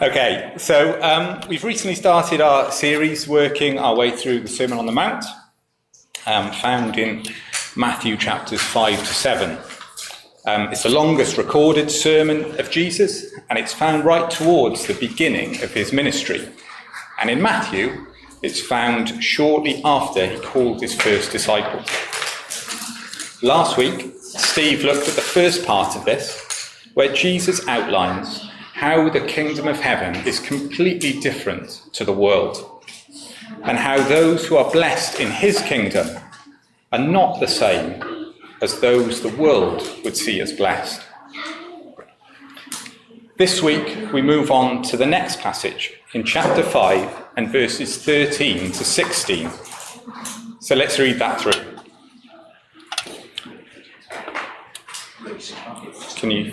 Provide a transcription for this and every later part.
Okay, so we've recently started our series working our way through the Sermon on the Mount, found in Matthew chapters 5 to 7. It's the longest recorded sermon of Jesus, and it's found right towards the beginning of his ministry. And in Matthew, it's found shortly after he called his first disciples. Last week, Steve looked at the first part of this, where Jesus outlines how the kingdom of heaven is completely different to the world, and how those who are blessed in his kingdom are not the same as those the world would see as blessed. This week, we move on to the next passage in chapter 5 and verses 13 to 16. So let's read that through. Can you?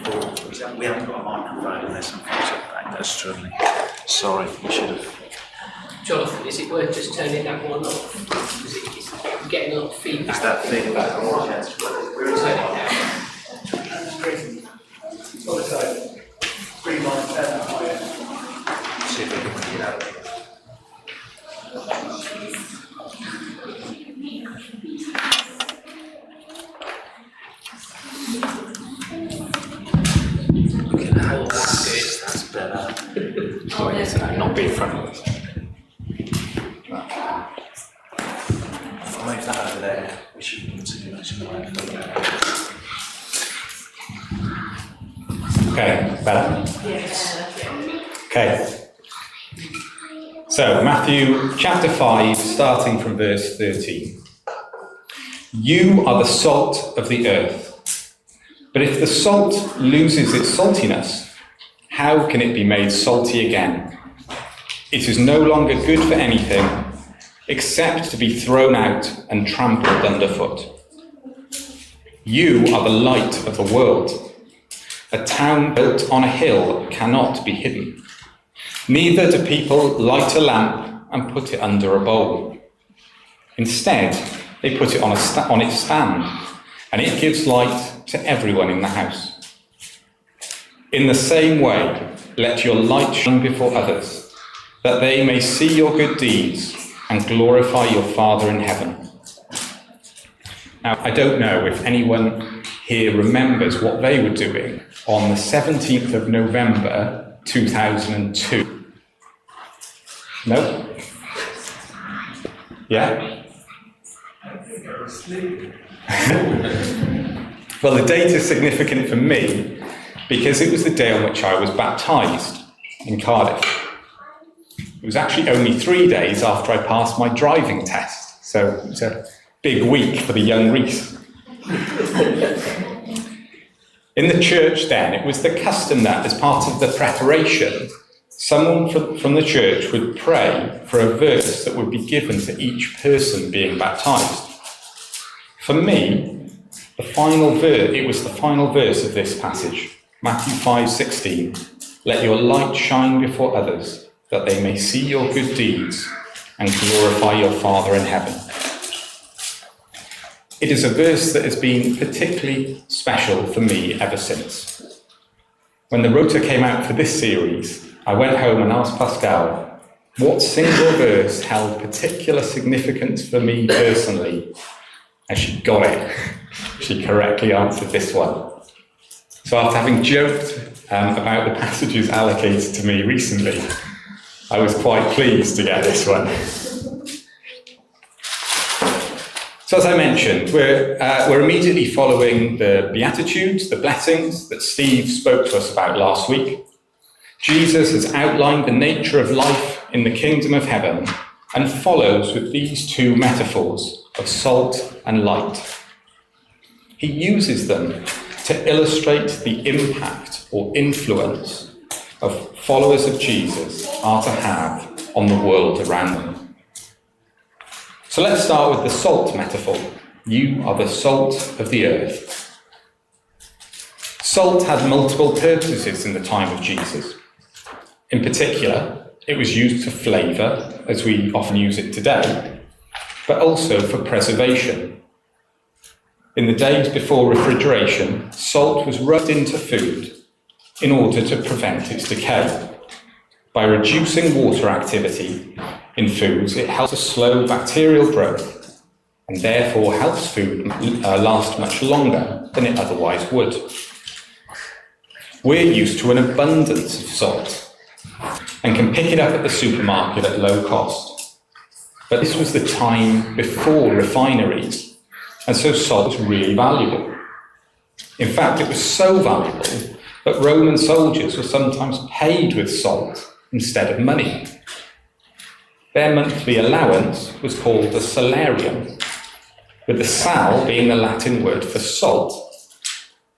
We haven't got a microphone in this, unfortunately. That's struggling. Sorry, we should have. Jonathan, is it worth just turning that one off? Because it's getting a lot of feedback. Is that feedback? We'll turn it down. See if we can work it out. That's better. Not be in front of us. If I move that over there, we should be able to do much more. Okay, better? Yes. Okay. So, Matthew chapter 5, starting from verse 13. You are the salt of the earth. But if the salt loses its saltiness, how can it be made salty again? It is no longer good for anything except to be thrown out and trampled underfoot. You are the light of the world. A town built on a hill cannot be hidden. Neither do people light a lamp and put it under a bowl. Instead, they put it on its stand, and it gives light to everyone in the house. In the same way, let your light shine before others, that they may see your good deeds and glorify your Father in heaven. Now, I don't know if anyone here remembers what they were doing on the 17th of November 2002. No? Yeah? Well, the date is significant for me because it was the day on which I was baptised in Cardiff. It was actually only 3 days after I passed my driving test, so it was a big week for the young Reese. In the church then, it was the custom that, as part of the preparation, someone from the church would pray for a verse that would be given to each person being baptised. For me, it was the final verse of this passage, Matthew 5:16. Let your light shine before others, that they may see your good deeds and glorify your Father in heaven. It is a verse that has been particularly special for me ever since. When the rota came out for this series, I went home and asked Pascal what single verse held particular significance for me personally, and she got it. She correctly answered this one. So after having joked about the passages allocated to me recently, I was quite pleased to get this one. So as I mentioned, we're immediately following the Beatitudes, the blessings that Steve spoke to us about last week. Jesus has outlined the nature of life in the kingdom of heaven and follows with these two metaphors of salt and light. He uses them to illustrate the impact or influence of followers of Jesus are to have on the world around them. So let's start with the salt metaphor. You are the salt of the earth. Salt had multiple purposes in the time of Jesus. In particular, it was used for flavour, as we often use it today, but also for preservation. In the days before refrigeration, salt was rubbed into food in order to prevent its decay. By reducing water activity in foods, it helps to slow bacterial growth and therefore helps food last much longer than it otherwise would. We're used to an abundance of salt and can pick it up at the supermarket at low cost. But this was the time before refineries, and so salt was really valuable. In fact, it was so valuable that Roman soldiers were sometimes paid with salt instead of money. Their monthly allowance was called the salarium, with the sal being the Latin word for salt.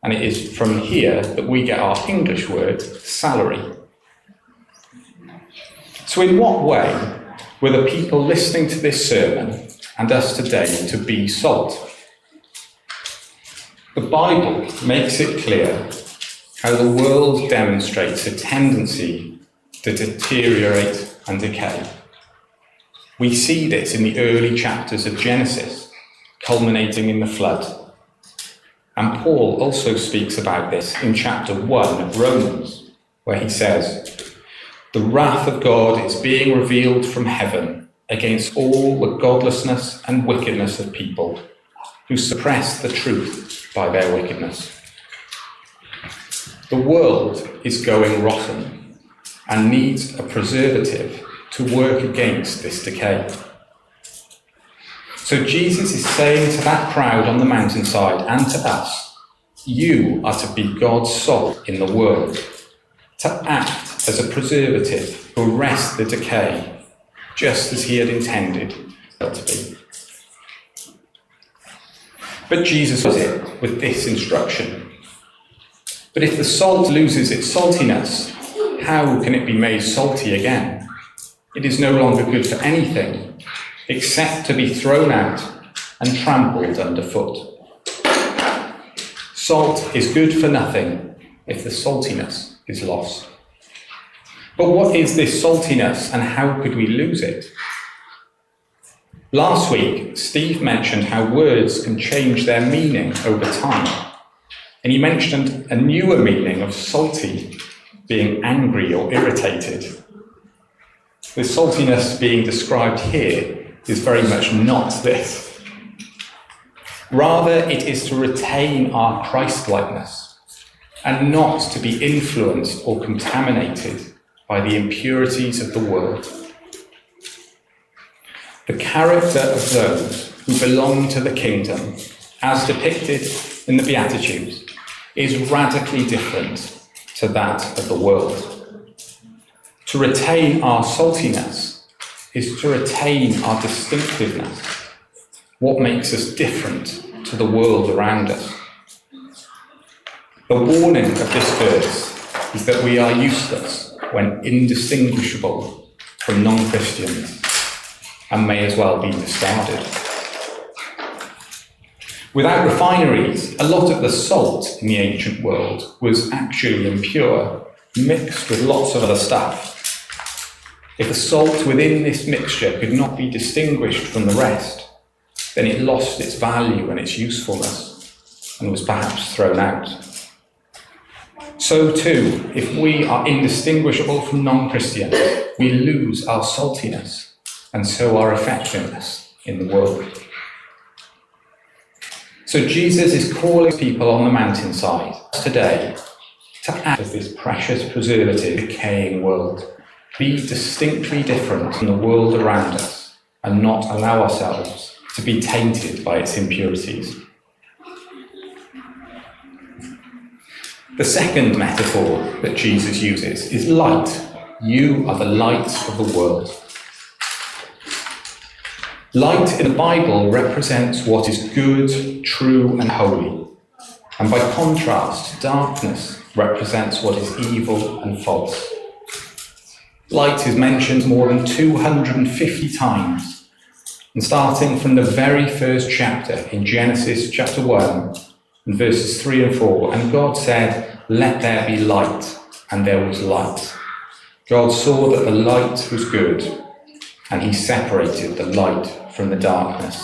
And it is from here that we get our English word salary. So in what way were the people listening to this sermon and us today to be salt? The Bible makes it clear how the world demonstrates a tendency to deteriorate and decay. We see this in the early chapters of Genesis, culminating in the flood. And Paul also speaks about this in chapter 1 of Romans, where he says, "The wrath of God is being revealed from heaven against all the godlessness and wickedness of people who suppress the truth by their wickedness." The world is going rotten and needs a preservative to work against this decay. So Jesus is saying to that crowd on the mountainside and to us, you are to be God's salt in the world, to act as a preservative to arrest the decay, just as he had intended it to be. But Jesus does it with this instruction. But if the salt loses its saltiness, how can it be made salty again? It is no longer good for anything except to be thrown out and trampled underfoot. Salt is good for nothing if the saltiness is lost. But what is this saltiness and how could we lose it? Last week, Steve mentioned how words can change their meaning over time. And he mentioned a newer meaning of salty being angry or irritated. The saltiness being described here is very much not this. Rather, it is to retain our Christ-likeness and not to be influenced or contaminated by the impurities of the world. The character of those who belong to the kingdom, as depicted in the Beatitudes, is radically different to that of the world. To retain our saltiness is to retain our distinctiveness, what makes us different to the world around us. The warning of this verse is that we are useless when indistinguishable from non-Christians and may as well be discarded. Without refineries, a lot of the salt in the ancient world was actually impure, mixed with lots of other stuff. If the salt within this mixture could not be distinguished from the rest, then it lost its value and its usefulness and was perhaps thrown out. So too, if we are indistinguishable from non-Christians, we lose our saltiness and so our effectiveness in the world. So Jesus is calling people on the mountainside today to act as this precious preservative in a decaying world. Be distinctly different from the world around us and not allow ourselves to be tainted by its impurities. The second metaphor that Jesus uses is light. You are the light of the world. Light in the Bible represents what is good, true, and holy. And by contrast, darkness represents what is evil and false. Light is mentioned more than 250 times. And starting from the very first chapter in Genesis chapter 1 and verses 3 and 4, and God said, "Let there be light," and there was light. God saw that the light was good, and he separated the light from the darkness.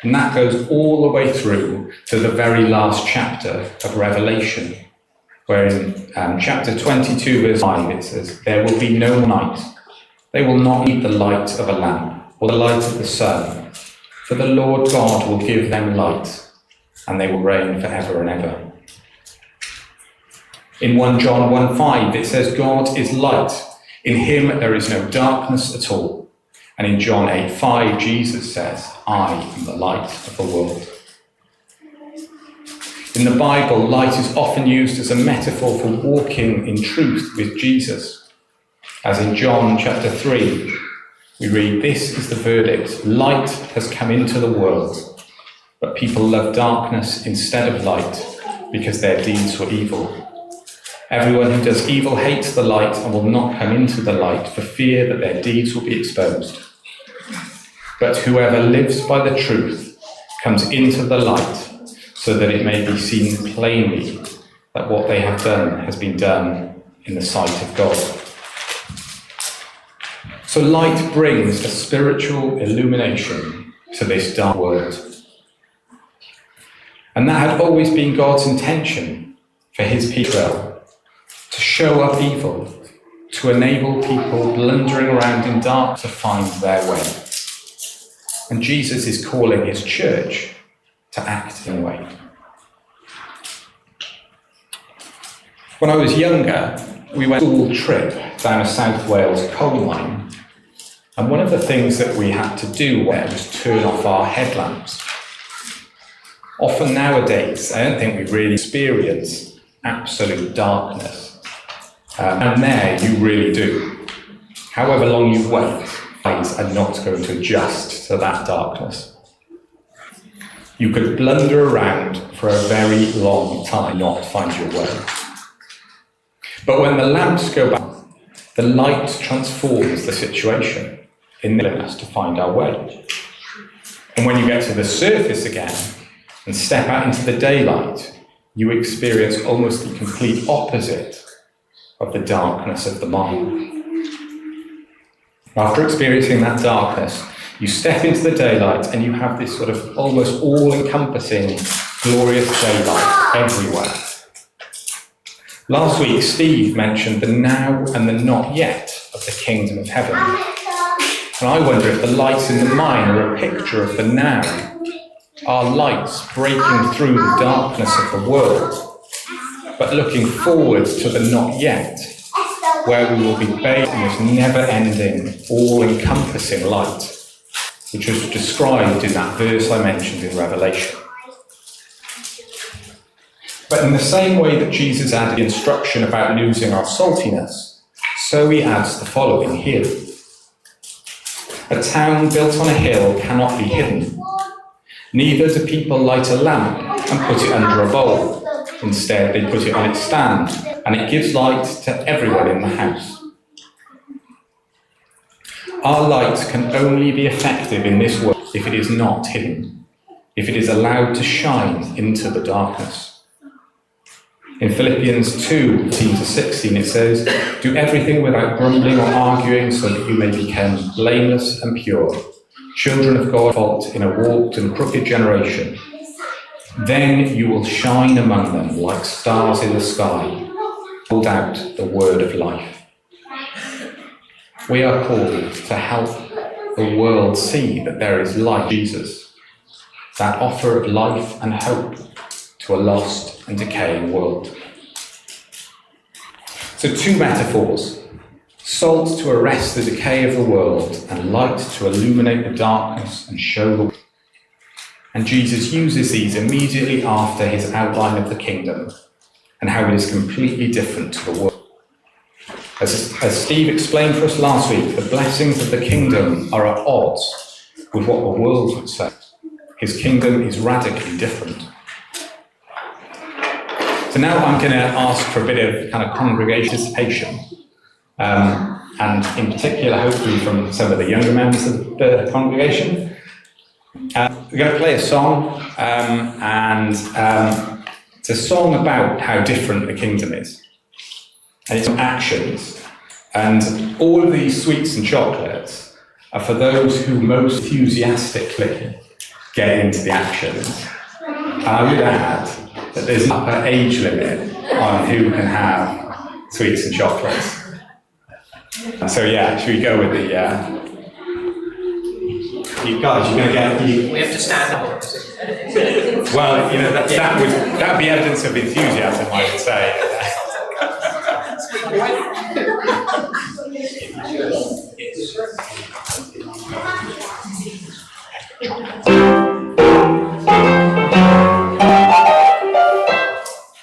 And that goes all the way through to the very last chapter of Revelation, where in chapter 22, verse 5, it says, "There will be no night. They will not need the light of a lamp or the light of the sun, for the Lord God will give them light, and they will reign forever and ever." In 1 John 1:5, it says, "God is light. In him there is no darkness at all." And in John 8:5, Jesus says, "I am the light of the world." In the Bible, light is often used as a metaphor for walking in truth with Jesus. As in John chapter 3, we read, "This is the verdict. Light has come into the world, but people love darkness instead of light because their deeds were evil. Everyone who does evil hates the light and will not come into the light for fear that their deeds will be exposed. But whoever lives by the truth comes into the light, so that it may be seen plainly that what they have done has been done in the sight of God." So light brings a spiritual illumination to this dark world. And that had always been God's intention for his people, to show up evil, to enable people blundering around in dark to find their way. And Jesus is calling his church to act in a way. When I was younger, we went on a school trip down a South Wales coal mine, and one of the things that we had to do there was turn off our headlamps. Often nowadays, I don't think we really experience absolute darkness, and there you really do. However long you wait, eyes are not going to adjust to that darkness. You could blunder around for a very long time and not find your way. But when the lamps go back, the light transforms the situation, enabling us to find our way. And when you get to the surface again and step out into the daylight, you experience almost the complete opposite of the darkness of the mind. After experiencing that darkness, you step into the daylight and you have this sort of almost all-encompassing, glorious daylight everywhere. Last week, Steve mentioned the now and the not yet of the kingdom of heaven. And I wonder if the lights in the mine are a picture of the now, our lights breaking through the darkness of the world, but looking forward to the not yet, where we will be bathed in this never-ending, all-encompassing light, which was described in that verse I mentioned in Revelation. But in the same way that Jesus added instruction about losing our saltiness, so he adds the following here. A town built on a hill cannot be hidden. Neither do people light a lamp and put it under a bowl. Instead, they put it on its stand, and it gives light to everyone in the house. Our light can only be effective in this world if it is not hidden, if it is allowed to shine into the darkness. In Philippians 2:14-16, it says, "Do everything without grumbling or arguing, so that you may become blameless and pure, children of God, fault in a warped and crooked generation. Then you will shine among them like stars in the sky, hold out the word of life." We are called to help the world see that there is life in Jesus, that offer of life and hope to a lost and decaying world. So 2 metaphors: salt to arrest the decay of the world, and light to illuminate the darkness and show the way. And Jesus uses these immediately after his outline of the kingdom and how it is completely different to the world. As Steve explained for us last week, the blessings of the kingdom are at odds with what the world would say. His kingdom is radically different. So now I'm going to ask for a bit of kind of congregation participation, and in particular, hopefully from some of the younger members of the congregation. We're going to play a song, and it's a song about how different the kingdom is. And it's actions. And all of these sweets and chocolates are for those who most enthusiastically get into the actions. And I would add that there's an upper age limit on who can have sweets and chocolates. So yeah, should we go with the? You guys, you're going to get. We have to stand up. Well, you know that'd be evidence of enthusiasm, I would say.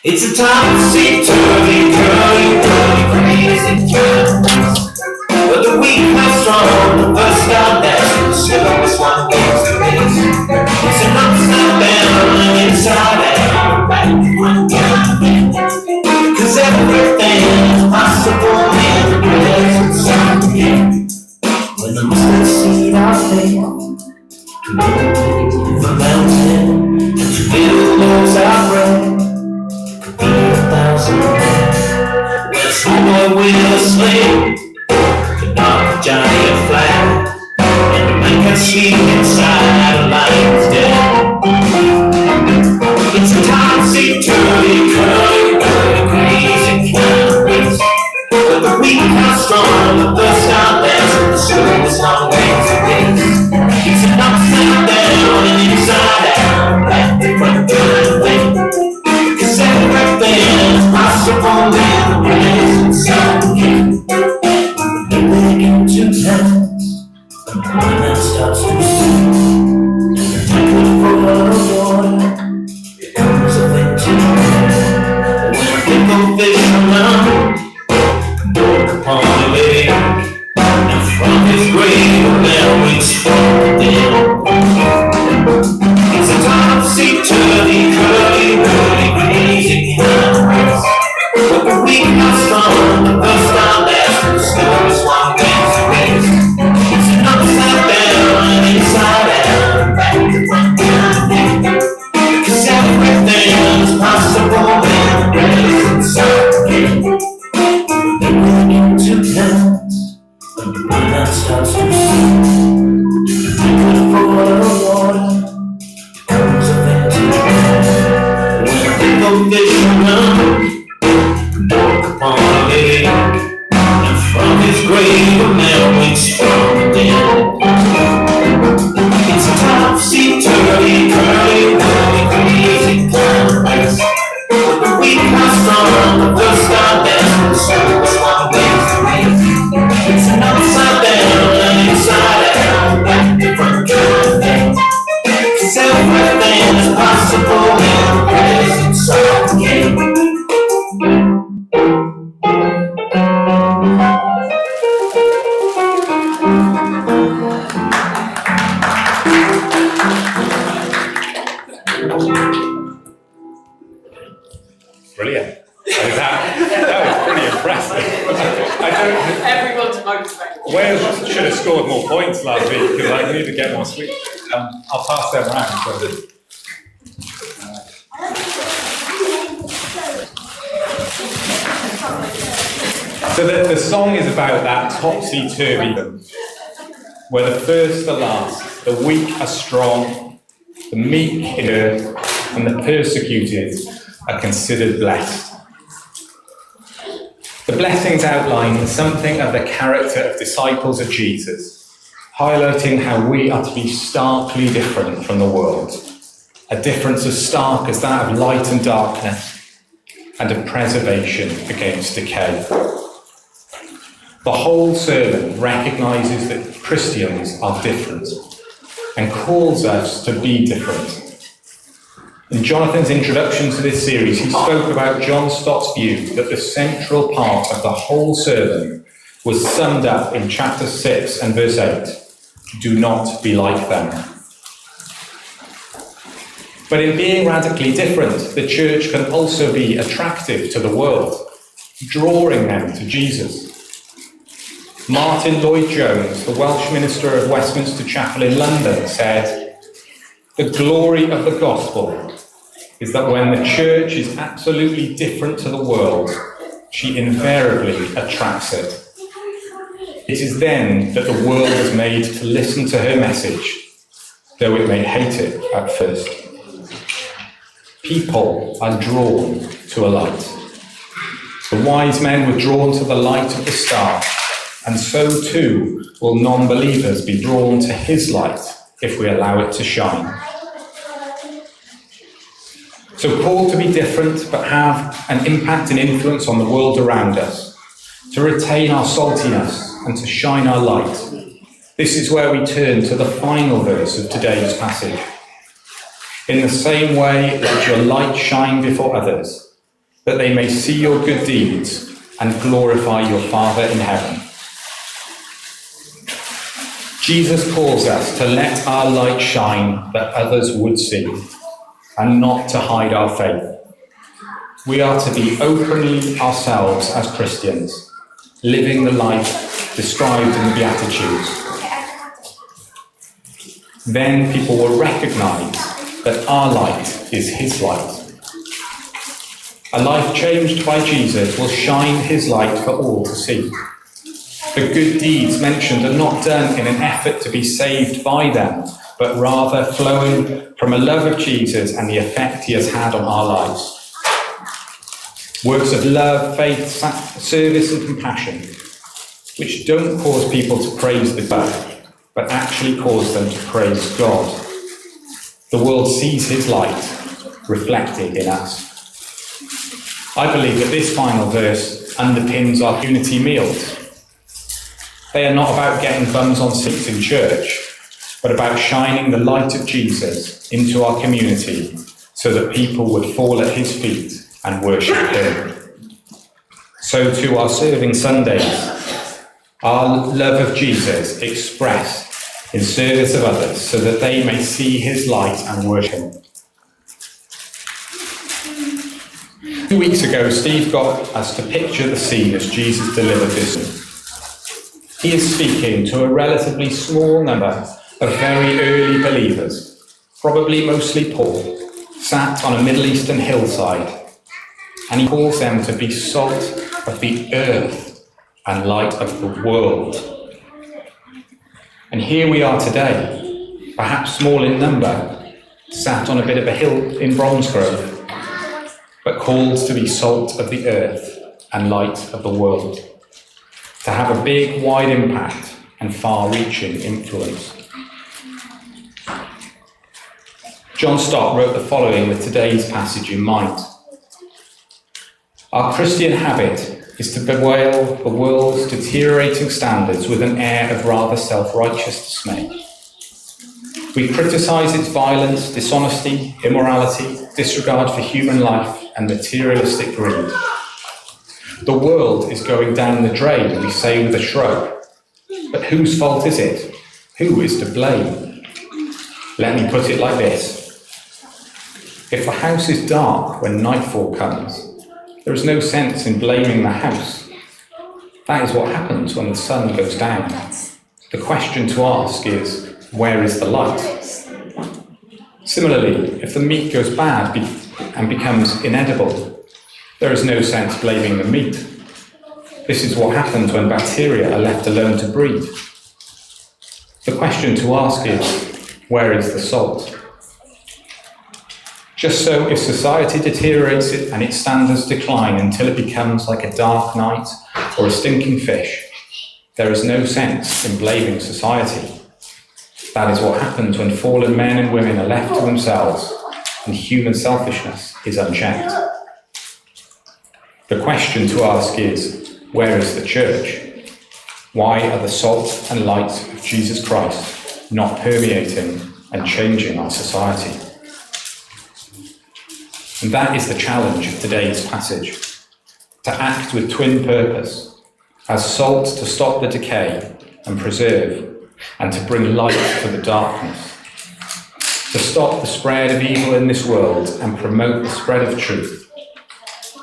It's a topsy-turvy, curly, crazy times. But the weak are strong, the first are best, and the slowest one gets the race. It's an upside down and inside out, back one down. 'Cause everything is possible in the presence of Him. When the mustard seed are faith, to move the mountain, and to build those our bread. Be 1,000 men. When a schoolboy with a slave could knock a giant flat, and to make us sleep inside a lion's den. It's a topsy-turvy, curly, crazy kind of race. But the weak are strong, the first are last, and the slowest are ways to race. It's an upside down and inside out, back to front kind of thing. 'Cause everything is possible in the presence of Him. Moving into towns, and the woman starts to sing. And the temple full of water becomes a vintage rain. When a fickle fisherman broke upon the lake, and from his grave a bell rings from the dead. It's a topsy-turvy, curly, crazy kind of race. But the weak are strong, the first are last, and the slowest one wins the race. It's an upside down and inside out, back to front kind of thing. 'Cause everything is possible in the presence of Him. Moving into towns, and the woman starts to sing. The temple full of water becomes a vintage rain. When a fickle fisherman walk upon a lake, and from his grave a man wakes from the dead. It's a topsy-turvy, curly, crazy kind of race. But the weak are strong, the first are best, and the slowest one wins the race. It's an upside down and inside out, back to front kind of thing. 'Cause everything is possible in the presence of Him. Brilliant. That was pretty impressive. I don't. Everyone's motivated. Wales should have scored more points last week because I need to get more sweets. I'll pass them around. So the song is about that topsy-turvy, where the first are last, the weak are strong, the meek endure, and the persecuted are considered blessed. The blessings outline something of the character of disciples of Jesus, highlighting how we are to be starkly different from the world, a difference as stark as that of light and darkness, and of preservation against decay. The whole sermon recognises that Christians are different and calls us to be different. In Jonathan's introduction to this series, he spoke about John Stott's view that the central part of the whole sermon was summed up in chapter 6 and verse 8. Do not be like them. But in being radically different, the church can also be attractive to the world, drawing them to Jesus. Martin Lloyd-Jones, the Welsh minister of Westminster Chapel in London, said, "The glory of the gospel is that when the church is absolutely different to the world, she invariably attracts it. It is then that the world is made to listen to her message, though it may hate it at first. People are drawn to a light. The wise men were drawn to the light of the star, and so too will non-believers be drawn to his light if we allow it to shine. So called to be different but have an impact and influence on the world around us, to retain our saltiness and to shine our light. This is where we turn to the final verse of today's passage. In the same way, let your light shine before others, that they may see your good deeds and glorify your Father in heaven. Jesus calls us to let our light shine that others would see, and not to hide our faith. We are to be openly ourselves as Christians, living the life described in the Beatitudes. Then people will recognize that our light is his light. A life changed by Jesus will shine his light for all to see. The good deeds mentioned are not done in an effort to be saved by them, but rather flowing from a love of Jesus and the effect he has had on our lives. Works of love, faith, service and compassion, which don't cause people to praise the God, but actually cause them to praise God. The world sees his light reflected in us. I believe that this final verse underpins our unity meals. They are not about getting bums on seats in church, but about shining the light of Jesus into our community so that people would fall at his feet and worship him. So too our serving Sundays, our love of Jesus expressed in service of others so that they may see his light and worship him. 2 weeks ago, Steve got us to picture the scene as Jesus delivered this. He is speaking to a relatively small number of very early believers, probably mostly Paul, sat on a Middle Eastern hillside, and he calls them to be salt of the earth and light of the world. And here we are today, perhaps small in number, sat on a bit of a hill in Bromsgrove, but called to be salt of the earth and light of the world, to have a big, wide impact and far-reaching influence. John Stott wrote the following with today's passage in mind. Our Christian habit is to bewail the world's deteriorating standards with an air of rather self-righteous dismay. We criticise its violence, dishonesty, immorality, disregard for human life, and materialistic greed. The world is going down the drain, we say with a shrug. But whose fault is it? Who is to blame? Let me put it like this. If a house is dark when nightfall comes, there is no sense in blaming the house. That is what happens when the sun goes down. The question to ask is, where is the light? Similarly, if the meat goes bad and becomes inedible, there is no sense blaming the meat. This is what happens when bacteria are left alone to breed. The question to ask is, where is the salt? Just so, if society deteriorates and its standards decline until it becomes like a dark night or a stinking fish, there is no sense in blaming society. That is what happens when fallen men and women are left to themselves and human selfishness is unchecked. The question to ask is, where is the church? Why are the salt and light of Jesus Christ not permeating and changing our society? And that is the challenge of today's passage, to act with twin purpose, as salt to stop the decay and preserve, and to bring light to the darkness, to stop the spread of evil in this world and promote the spread of truth.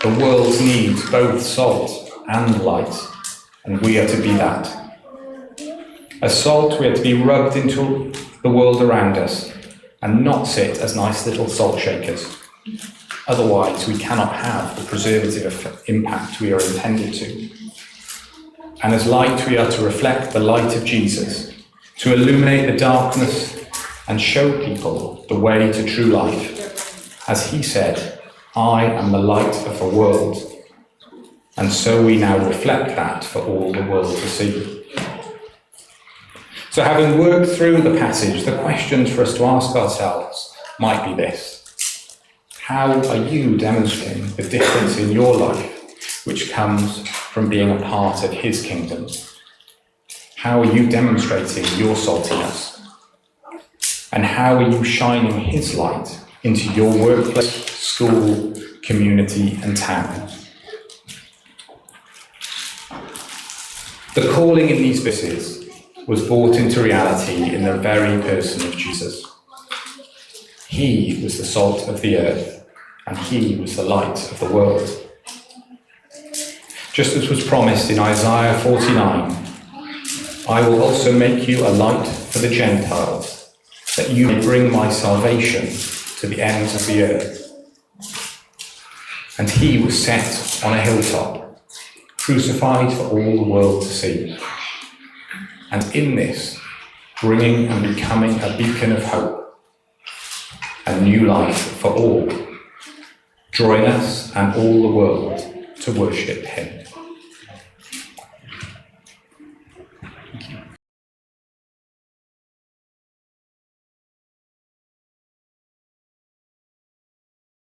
The world needs both salt and light, and we are to be that. As salt, we are to be rubbed into the world around us and not sit as nice little salt shakers. Otherwise, we cannot have the preservative impact we are intended to. And as light, we are to reflect the light of Jesus, to illuminate the darkness and show people the way to true life. As he said, I am the light of the world. And so we now reflect that for all the world to see. So having worked through the passage, the questions for us to ask ourselves might be this. How are you demonstrating the difference in your life which comes from being a part of his kingdom? How are you demonstrating your saltiness? And how are you shining his light into your workplace, school, community and town? The calling in these verses was brought into reality in the very person of Jesus. He was the salt of the earth, and he was the light of the world. Just as was promised in Isaiah 49, I will also make you a light for the Gentiles, that you may bring my salvation to the ends of the earth. And he was set on a hilltop, crucified for all the world to see. And in this, bringing and becoming a beacon of hope, a new life for all, drawing us and all the world to worship him.